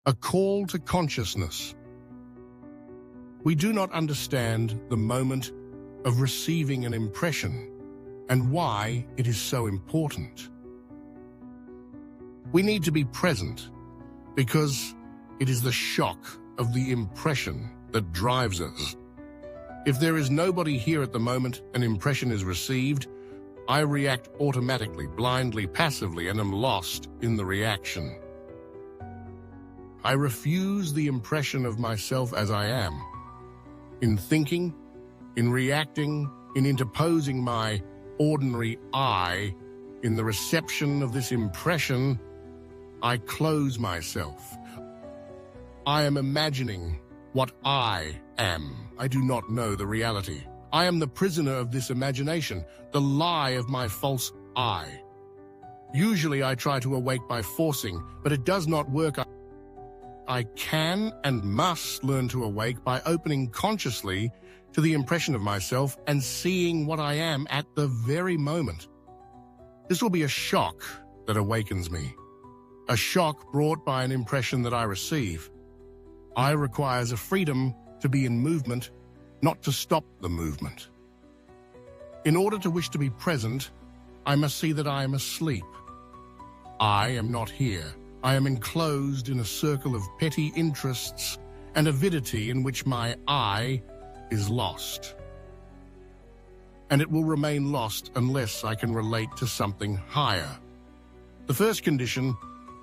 a call to consciousness. We do not understand the moment of receiving an impression and why it is so important. We need to be present because it is the shock of the impression that drives us. If there is nobody here at the moment an impression is received, I react automatically, blindly, passively, and am lost in the reaction. I refuse the impression of myself as I am. In thinking, in reacting, in interposing my ordinary I in the reception of this impression, I close myself. I am imagining what I am. I do not know the reality. I am the prisoner of this imagination, the lie of my false I. Usually I try to awake by forcing, but it does not work. I can and must learn to awake by opening consciously to the impression of myself and seeing what I am at the very moment. This will be a shock that awakens me, a shock brought by an impression that I receive. I requires a freedom to be in movement, not to stop the movement. In order to wish to be present, I must see that I am asleep. I am not here. I am enclosed in a circle of petty interests and avidity in which my I is lost. And it will remain lost unless I can relate to something higher. The first condition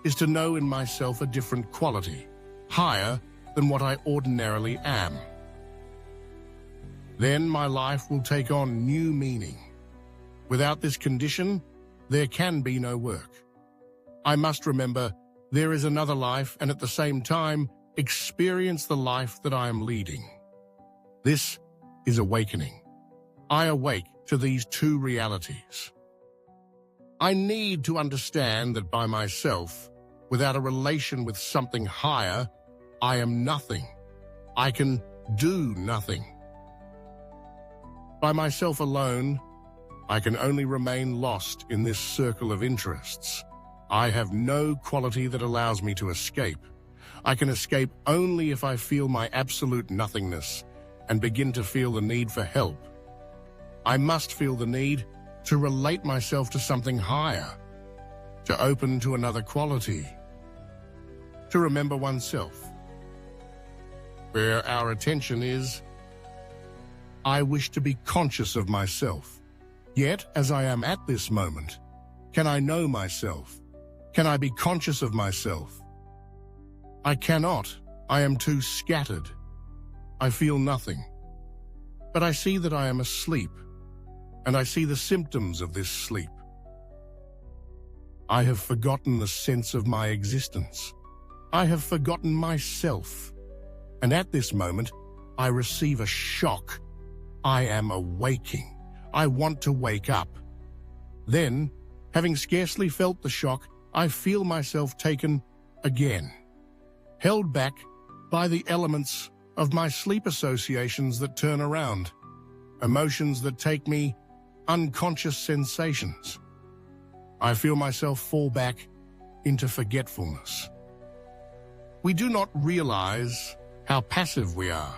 is to know in myself a different quality, higher than what I ordinarily am. Then my life will take on new meaning. Without this condition, there can be no work. I must remember there is another life and at the same time experience the life that I am leading. This is awakening. I awake to these two realities. I need to understand that by myself, without a relation with something higher, I am nothing. I can do nothing. By myself alone, I can only remain lost in this circle of interests. I have no quality that allows me to escape. I can escape only if I feel my absolute nothingness and begin to feel the need for help. I must feel the need to relate myself to something higher, to open to another quality, to remember oneself. Where our attention is, I wish to be conscious of myself. Yet, as I am at this moment, can I know myself? Can I be conscious of myself? I cannot. I am too scattered. I feel nothing. But I see that I am asleep, and I see the symptoms of this sleep. I have forgotten the sense of my existence. I have forgotten myself. And at this moment, I receive a shock. I am awaking. I want to wake up. Then, having scarcely felt the shock, I feel myself taken again, held back by the elements of my sleep associations that turn around, emotions that take me, unconscious sensations. I feel myself fall back into forgetfulness. We do not realize how passive we are,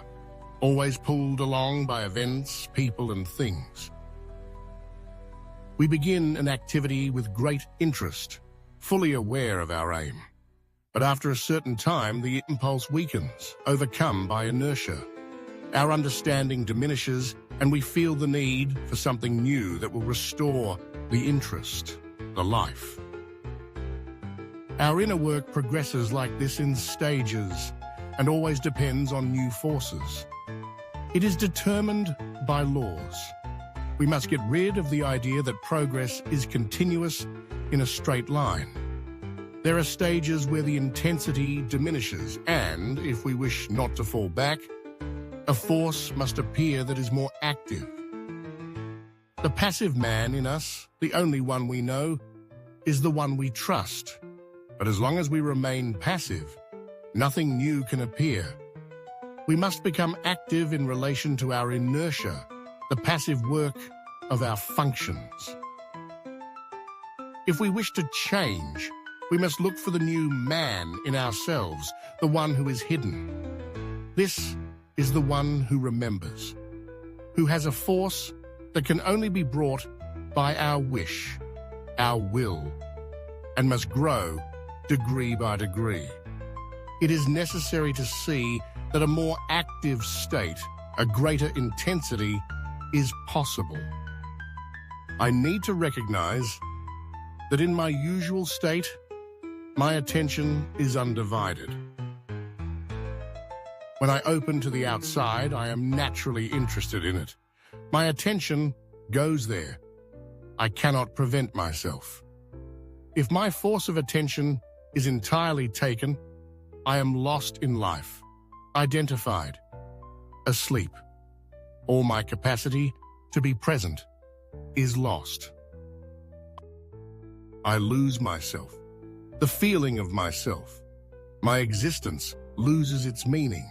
always pulled along by events, people, and things. We begin an activity with great interest, fully aware of our aim. But after a certain time, the impulse weakens, overcome by inertia. Our understanding diminishes, and we feel the need for something new that will restore the interest, the life. Our inner work progresses like this in stages and always depends on new forces. It is determined by laws. We must get rid of the idea that progress is continuous in a straight line. There are stages where the intensity diminishes, and if we wish not to fall back, a force must appear that is more active. The passive man in us, the only one we know, is the one we trust. But as long as we remain passive, nothing new can appear. We must become active in relation to our inertia, the passive work of our functions. If we wish to change, We must look for the new man in ourselves, the one who is hidden. This is the one who remembers, who has a force that can only be brought by our wish, our will, and must grow degree by degree. It is necessary to see that a more active state, a greater intensity, is possible. I need to recognize that in my usual state, my attention is undivided. When I open to the outside, I am naturally interested in it. My attention goes there. I cannot prevent myself. If my force of attention is entirely taken, I am lost in life, identified, asleep. All my capacity to be present is lost. I lose myself, the feeling of myself. My existence loses its meaning.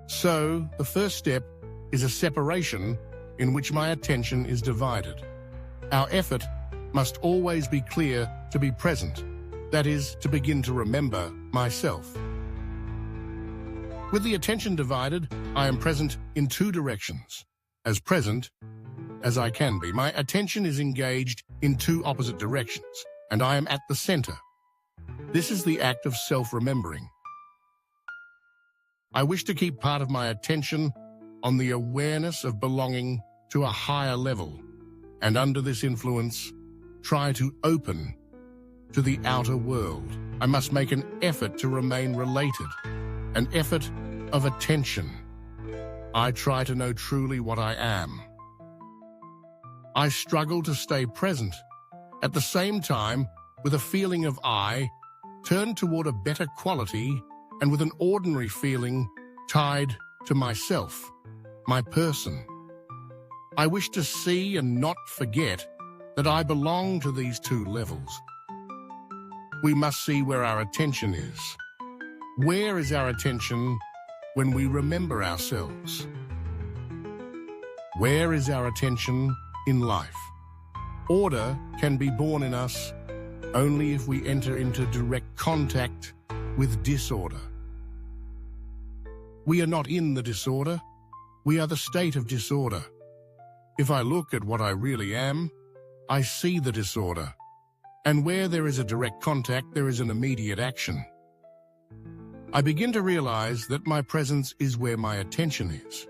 So, the first step is a separation in which my attention is divided. Our effort must always be clear to be present, that is, to begin to remember myself. With the attention divided, I am present in two directions, as present as I can be. My attention is engaged in two opposite directions, and I am at the center. This is the act of self-remembering. I wish to keep part of my attention on the awareness of belonging to a higher level, and under this influence, try to open to the outer world. I must make an effort to remain related, an effort of attention. I try to know truly what I am. I struggle to stay present. At the same time, with a feeling of I, turn toward a better quality and with an ordinary feeling tied to myself, my person. I wish to see and not forget that I belong to these two levels. We must see where our attention is. Where is our attention when we remember ourselves? Where is our attention in life? Order can be born in us only if we enter into direct contact with disorder. We are not in the disorder, we are the state of disorder. If I look at what I really am, I see the disorder. And where there is a direct contact, there is an immediate action. I begin to realize that my presence is where my attention is.